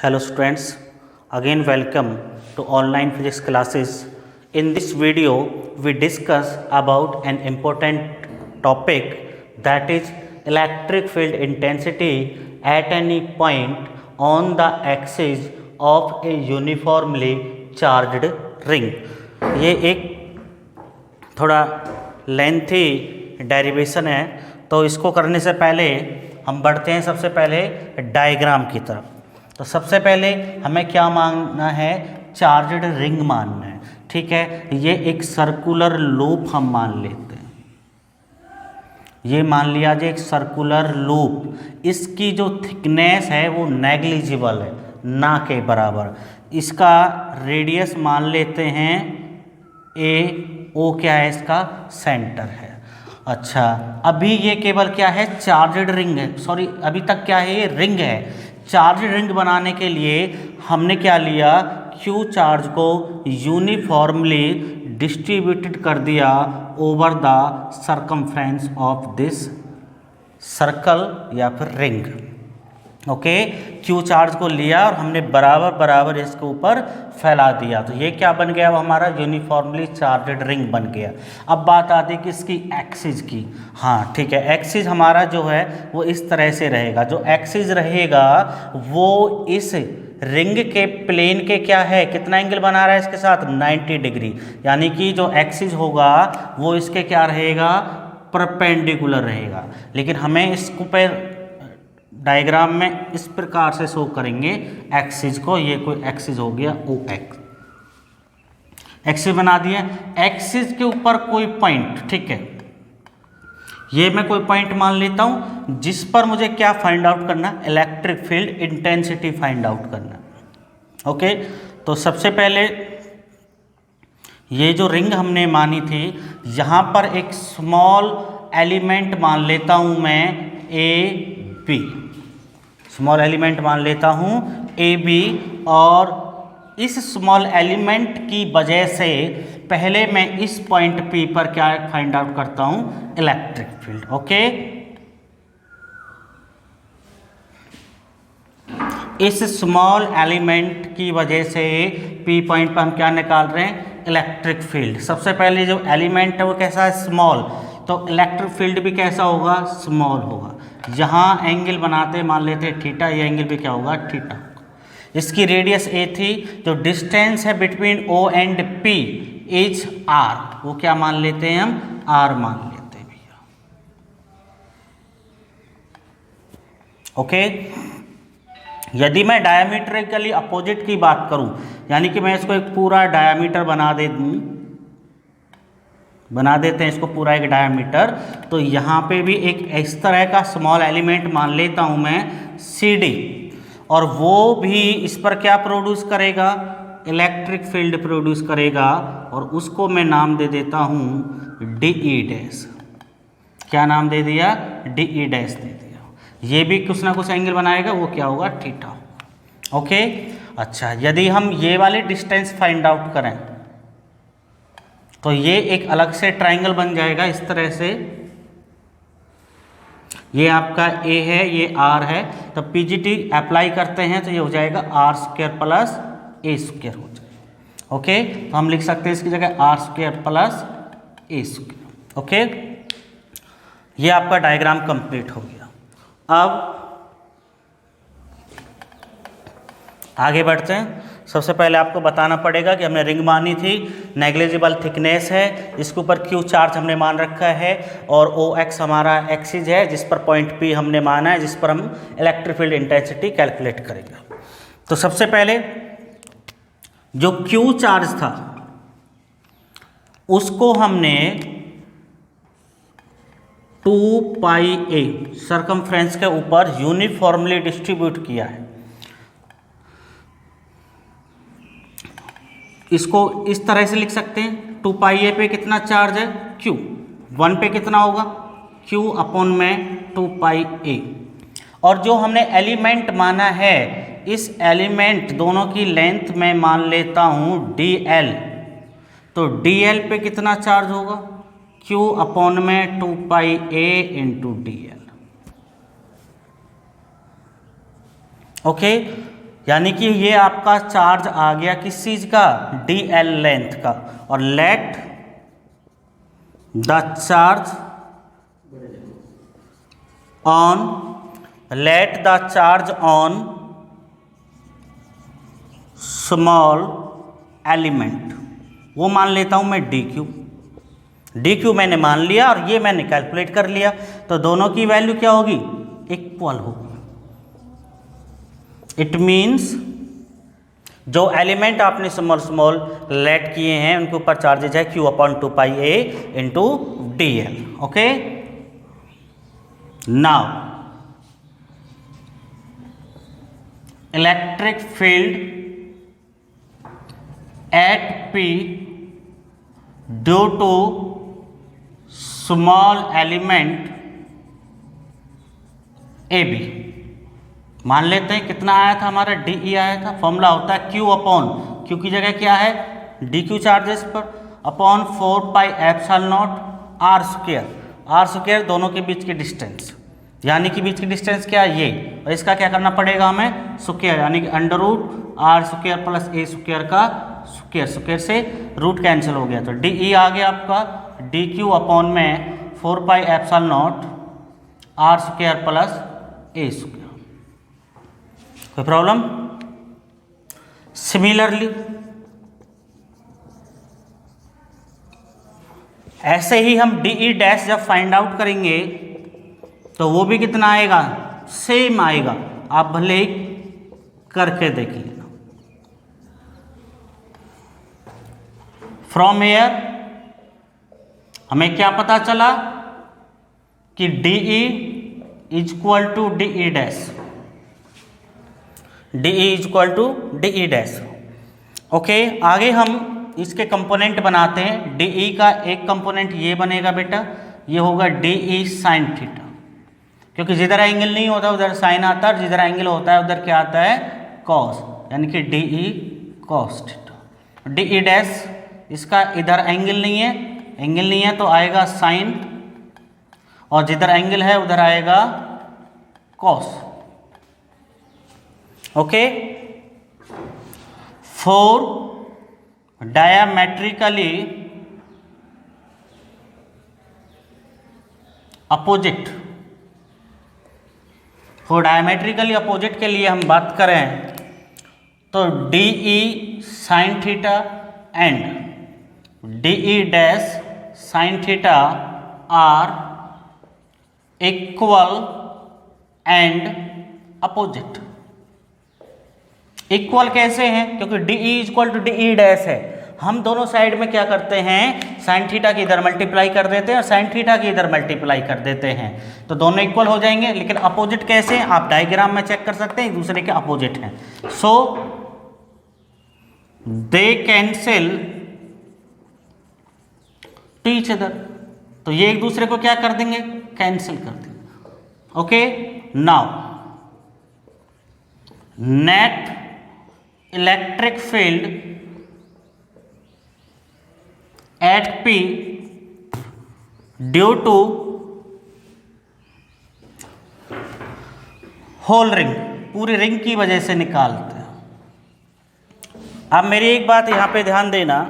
Hello students, again welcome to online physics classes. In this video, we discuss about an important topic, that is electric field intensity at any point on the axis of a uniformly charged ring. ये एक थोड़ा lengthy derivation है, तो इसको करने से पहले हम बढ़ते हैं सबसे पहले डायग्राम की तरफ। तो सबसे पहले हमें क्या मानना है, चार्जड रिंग मानना है। ठीक है, ये एक सर्कुलर लूप हम मान लेते हैं। ये मान लिया जाए एक सर्कुलर लूप, इसकी जो थिकनेस है वो नेग्लिजिबल है, ना के बराबर। इसका रेडियस मान लेते हैं ए, ओ क्या है, इसका सेंटर है। अच्छा, अभी ये केवल क्या है, चार्जड रिंग है, सॉरी अभी तक क्या है, ये रिंग है। चार्ज रिंग बनाने के लिए हमने क्या लिया, क्यू चार्ज को यूनिफॉर्मली डिस्ट्रीब्यूटेड कर दिया over the circumference of this circle या फिर रिंग। ओके, क्यू चार्ज को लिया और हमने बराबर बराबर इसके ऊपर फैला दिया, तो ये क्या बन गया, वो हमारा यूनिफॉर्मली चार्जड रिंग बन गया। अब बात आती है किसकी, एक्सिस की। हाँ ठीक है, एक्सिस हमारा जो है वो इस तरह से रहेगा। जो एक्सिस रहेगा वो इस रिंग के प्लेन के क्या है, कितना एंगल बना रहा है इसके साथ, 90 डिग्री। यानी कि जो एक्सिस होगा वो इसके क्या रहेगा, परपेंडिकुलर रहेगा। लेकिन हमें इसको पे डायग्राम में इस प्रकार से शो करेंगे एक्सिस को। ये कोई एक्सिस हो गया ओ एक्स, एक्सिस बना दिया। एक्सिस के ऊपर कोई पॉइंट, ठीक है, ये मैं कोई पॉइंट मान लेता हूं जिस पर मुझे क्या फाइंड आउट करना, electric field intensity find out करना। ओके, तो सबसे पहले ये जो रिंग हमने मानी थी, यहां पर एक स्मॉल एलिमेंट मान लेता हूं मैं ए बी, स्मॉल एलिमेंट मान लेता हूं ए बी, और इस स्मॉल एलिमेंट की वजह से पहले मैं इस पॉइंट पी पर क्या फाइंड आउट करता हूं, इलेक्ट्रिक फील्ड। ओके, इस स्मॉल एलिमेंट की वजह से पी पॉइंट पर हम क्या निकाल रहे हैं, इलेक्ट्रिक फील्ड। सबसे पहले जो एलिमेंट है वो कैसा है, स्मॉल, तो इलेक्ट्रिक फील्ड भी कैसा होगा, स्मॉल होगा। यहाँ एंगल बनाते मान लेते हैं थीटा, ये एंगल भी क्या होगा, थीटा। इसकी रेडियस ए थी, जो डिस्टेंस है between O and P is R, वो क्या मान लेते हैं हम, आर मान लेते हैं भैया। ओके, यदि मैं डायमीट्रिकली अपोजिट की बात करूं, यानी कि मैं इसको एक पूरा डायमीटर बना देते हैं इसको पूरा एक डायमीटर, तो यहाँ पे भी एक इस तरह का स्मॉल एलिमेंट मान लेता हूँ मैं सी डी, और वो भी इस पर क्या प्रोड्यूस करेगा, इलेक्ट्रिक फील्ड प्रोड्यूस करेगा, और उसको मैं नाम दे देता हूँ डी ई डैश। क्या नाम दे दिया, डी ई डैश दे दिया। ये भी कुछ ना कुछ एंगल बनाएगा, वो क्या होगा, थीटा। ओके, अच्छा, यदि हम ये वाले डिस्टेंस फाइंड आउट करें तो ये एक अलग से ट्राइंगल बन जाएगा इस तरह से। ये आपका ए है, ये आर है, तो पीजीटी अप्लाई करते हैं तो ये हो जाएगा आर स्क्वायर प्लस ए स्क्वायर हो जाएगा। ओके, तो हम लिख सकते हैं इसकी जगह आर स्क्वायर प्लस ए स्क्वायर। ओके, ये आपका डायग्राम कंप्लीट हो गया। अब आगे बढ़ते हैं। सबसे पहले आपको बताना पड़ेगा कि हमने रिंग मानी थी, नेग्लिजिबल थिकनेस है, इसके ऊपर क्यू चार्ज हमने मान रखा है, और ओ एक्स हमारा एक्सिस है जिस पर पॉइंट पी हमने माना है, जिस पर हम इलेक्ट्रिक फील्ड इंटेंसिटी कैलकुलेट करेंगे। तो सबसे पहले जो क्यू चार्ज था उसको हमने 2 पाई ए सरकमफ्रेंस के ऊपर यूनिफॉर्मली डिस्ट्रीब्यूट किया है। इसको इस तरह से लिख सकते हैं, 2 पाई ए पे कितना चार्ज है, क्यू, 1 पे कितना होगा, क्यू अपॉन में 2 पाई ए, और जो हमने एलिमेंट माना है, इस एलिमेंट दोनों की लेंथ में मान लेता हूं डी एल, तो डी एल पे कितना चार्ज होगा, क्यू अपॉन में 2 पाई ए इंटू डी एल। ओके, यानी कि ये आपका चार्ज आ गया किस चीज का, डी एल लेंथ का। और let the charge on small element, वो मान लेता हूं मैं डी क्यू मैंने मान लिया और ये मैंने कैलकुलेट कर लिया, तो दोनों की वैल्यू क्या होगी, इक्वल होगी। इट मीन्स जो एलिमेंट आपने स्मॉल लेट किए हैं उनके ऊपर चार्जेज है Q upon 2πa into D l. Okay, now electric field at P due to small element a b, मान लेते हैं कितना आया था हमारा, डी आया था। फॉर्मूला होता है Q अपॉन, Q की जगह क्या है, डी क्यू चार्जेस पर, अपॉन 4πε0 आर स्क्वायर दोनों के बीच की डिस्टेंस, यानी कि बीच की डिस्टेंस क्या है ये, और इसका क्या करना पड़ेगा हमें, स्क्वायर, यानी कि under root r square plus ए स्क्वायर का स्क्वायर से रूट कैंसिल हो गया, तो डी आ गया आपका डी क्यू अपॉन में 4πε0 आर स्क्वायर प्लस ए स्क्वायर। कोई प्रॉब्लम? सिमिलरली ऐसे ही हम डी डैश जब फाइंड आउट करेंगे तो वो भी कितना आएगा, सेम आएगा। आप भले ही करके देखिए। फ्रॉम हेयर हमें क्या पता चला कि d is equal to d dash, d is equal to d dash. Okay, आगे हम इसके कंपोनेंट बनाते हैं। डी का एक कंपोनेंट ये बनेगा बेटा, ये होगा डी साइन थीटा, क्योंकि जिधर एंगल नहीं होता उधर साइन आता है, और जिधर एंगल होता है उधर क्या आता है, कॉस, यानी कि D cos theta. D dash इसका इधर एंगल नहीं है तो आएगा साइन, और जिधर एंगल है उधर आएगा cos. Okay, for diametrically opposite, for diametrically opposite के लिए हम बात करें तो d sine theta and d dash sine theta are equal and opposite. Equal कैसे हैं, क्योंकि d equal to d dash है। हम दोनों साइड में क्या करते हैं, साइन थीटा की इधर मल्टीप्लाई कर देते हैं और साइन थीटा की इधर मल्टीप्लाई कर देते हैं, तो दोनों इक्वल हो जाएंगे। लेकिन अपोजिट कैसे हैं, आप डायग्राम में चेक कर सकते हैं, एक दूसरे के अपोजिट हैं। सो दे कैंसिल टू ईच अदर, तो ये एक दूसरे को क्या कर देंगे, कैंसिल कर देंगे। Okay, now net electric field at P due to whole ring, पूरी रिंग की वजह से निकालते हैं। अब मेरी एक बात यहां पे ध्यान देना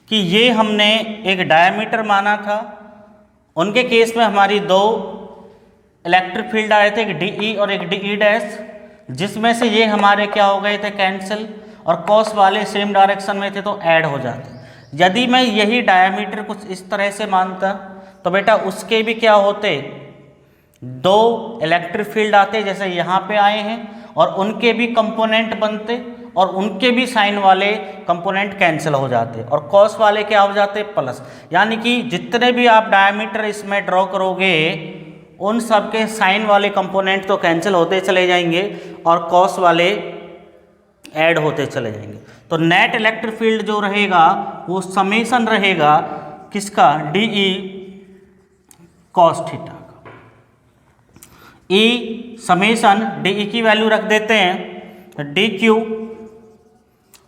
कि ये हमने एक डायमीटर माना था, उनके केस में हमारी दो इलेक्ट्रिक फील्ड आए थे, एक डी और एक डी डैश, जिसमें से ये हमारे क्या हो गए थे, कैंसिल, और कॉस वाले सेम डायरेक्शन में थे तो ऐड हो जाते। यदि मैं यही डायमीटर कुछ इस तरह से मानता तो बेटा उसके भी क्या होते, दो इलेक्ट्रिक फील्ड आते जैसे यहाँ पे आए हैं, और उनके भी कंपोनेंट बनते और उनके भी साइन वाले कंपोनेंट कैंसिल हो जाते और कॉस वाले क्या हो जाते, प्लस। यानी कि जितने भी आप डायमीटर इसमें ड्रॉ करोगे उन सब के साइन वाले कंपोनेंट तो कैंसिल होते चले जाएंगे और कॉस वाले ऐड होते चले जाएंगे। तो नेट इलेक्ट्रिक फील्ड जो रहेगा वो समेशन रहेगा किसका, डी कॉस थीटा का। ई समेशन डी की वैल्यू रख देते हैं D Q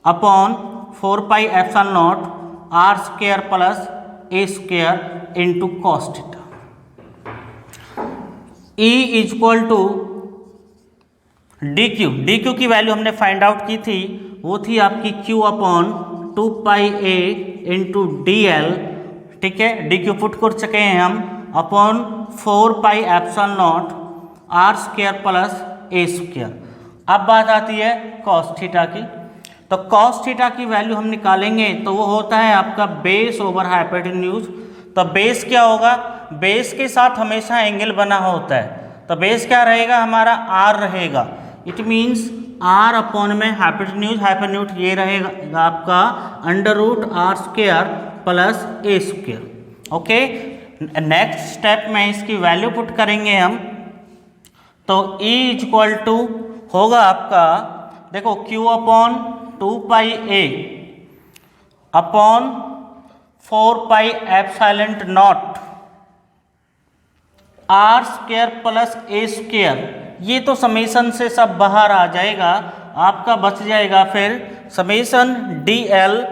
upon 4πε0 R square plus A square into cos theta. E equal to D Q की वैल्यू हमने फाइंड आउट की थी, वो थी आपकी Q upon 2πa into D L, ठीक है, डी क्यू पुट कर चुके हैं हम, अपॉन 4πε0 आर स्क्वायर प्लस ए स्क्वायर। अब बात आती है कॉस थीटा की, तो कॉस थीटा की वैल्यू हम निकालेंगे तो वो होता है आपका बेस ओवर हाइपोटेन्यूज। तो बेस क्या होगा, बेस के साथ हमेशा एंगल बना होता है, तो बेस क्या रहेगा हमारा आर रहेगा, इट मीन्स आर अपॉन में हाइपोटेन्यूज ये रहेगा आपका under root r square plus ए स्क्वायर। ओके, नेक्स्ट स्टेप में इसकी वैल्यू पुट करेंगे हम, तो E इक्वल टू होगा आपका, देखो Q upon 2πa upon 4πε0 R square plus ए स्क्वायर, ये तो समेसन से सब बाहर आ जाएगा, आपका बच जाएगा फिर समेसन डी एल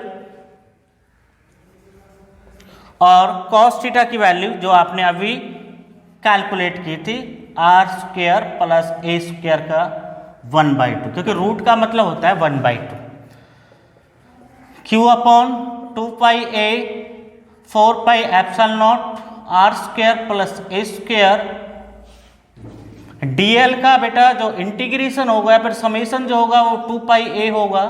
और कॉस थीटा की वैल्यू जो आपने अभी कैलकुलेट की थी आर स्क्वायर प्लस ए स्क्वायर का 1/2, क्योंकि रूट का मतलब होता है 1/2। Q upon 2πa 4πε0 R square plus ए स्क्वायर, dl का बेटा जो इंटीग्रेशन होगा फिर समेशन जो होगा वो 2πa होगा,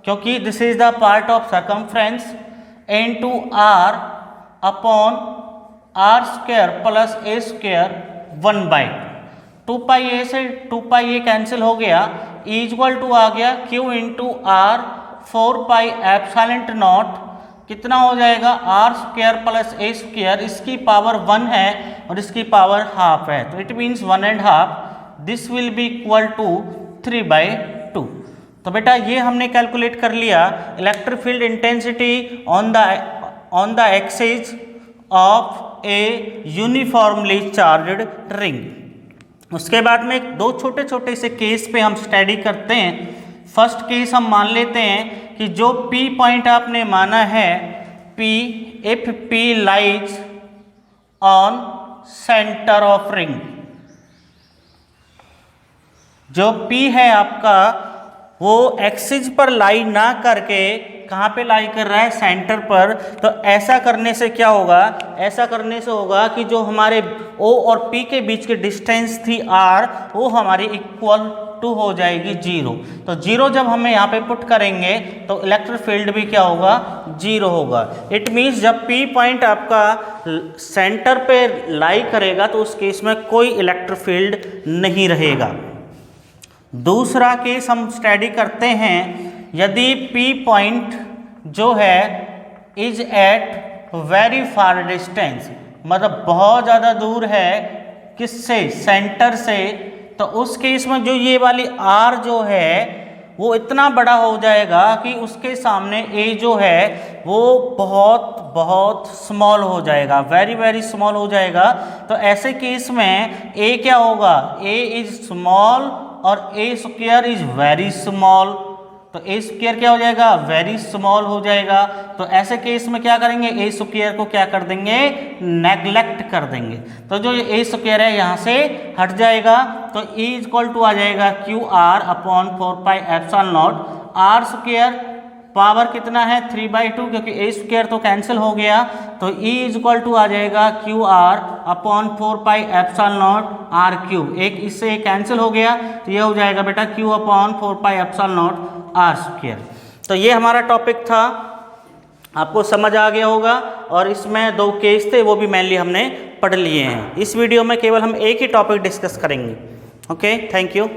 क्योंकि this is the part of circumference, into r upon r square plus A square 1/2। 2πa से 2πa कैंसिल हो गया, E इक्वल टू आ गया Q इंटू आर 4πε0, कितना हो जाएगा आर स्क्वायर प्लस ए स्क्वायर, इसकी पावर 1 है और इसकी पावर हाफ है, तो it means 1.5, this will be equal to 3/2। तो बेटा ये हमने कैलकुलेट कर लिया electric field intensity on the axis of a uniformly charged ring. उसके बाद में दो छोटे छोटे से केस पे हम स्टडी करते हैं। फर्स्ट केस हम मान लेते हैं कि जो P पॉइंट आपने माना है, P if P lies on centre of ring, जो P है आपका वो एक्सिस पर लाई ना करके कहाँ पे लाई कर रहा है, सेंटर पर। तो ऐसा करने से क्या होगा, ऐसा करने से होगा कि जो हमारे O और P के बीच की डिस्टेंस थी R, वो हमारी इक्वल टू हो जाएगी 0। तो 0 जब हमें यहाँ पे पुट करेंगे तो इलेक्ट्रिक फील्ड भी क्या होगा, 0 होगा। इट मीन्स जब P पॉइंट आपका सेंटर पे लाई करेगा तो उस केस में कोई इलेक्ट्रिक फील्ड नहीं रहेगा। दूसरा केस हम स्टडी करते हैं, यदि P पॉइंट जो है is at very far distance, मतलब बहुत ज़्यादा दूर है किससे, सेंटर से, तो उस केस में जो ये वाली R जो है वो इतना बड़ा हो जाएगा कि उसके सामने A जो है वो बहुत बहुत स्मॉल हो जाएगा, वेरी वेरी स्मॉल हो जाएगा। तो ऐसे केस में A क्या होगा, A इज स्मॉल और A square is very small, तो A स्क्वायर क्या हो जाएगा, वेरी स्मॉल हो जाएगा। तो ऐसे केस में क्या करेंगे, A स्क्वायर को क्या कर देंगे, नेग्लेक्ट कर देंगे। तो जो ये A स्क्वायर है यहाँ से हट जाएगा, तो E इक्वल टू आ जाएगा QR upon 4πε0 R square, power कितना है 3/2, क्योंकि A स्क्वायर तो कैंसिल हो गया, तो E इक्वल टू आ जाएगा QR अपॉन 4πε0 R³। एक इससे कैंसिल हो गया तो ये हो जाएगा बेटा Q अपॉन 4πε0 R²। तो ये हमारा टॉपिक था, आपको समझ आ गया होगा, और इसमें दो केस थे वो भी मेनली हमने पढ़ लिए हैं। इस वीडियो में केवल हम एक ही टॉपिक डिस्कस करेंगे। Okay, thank you.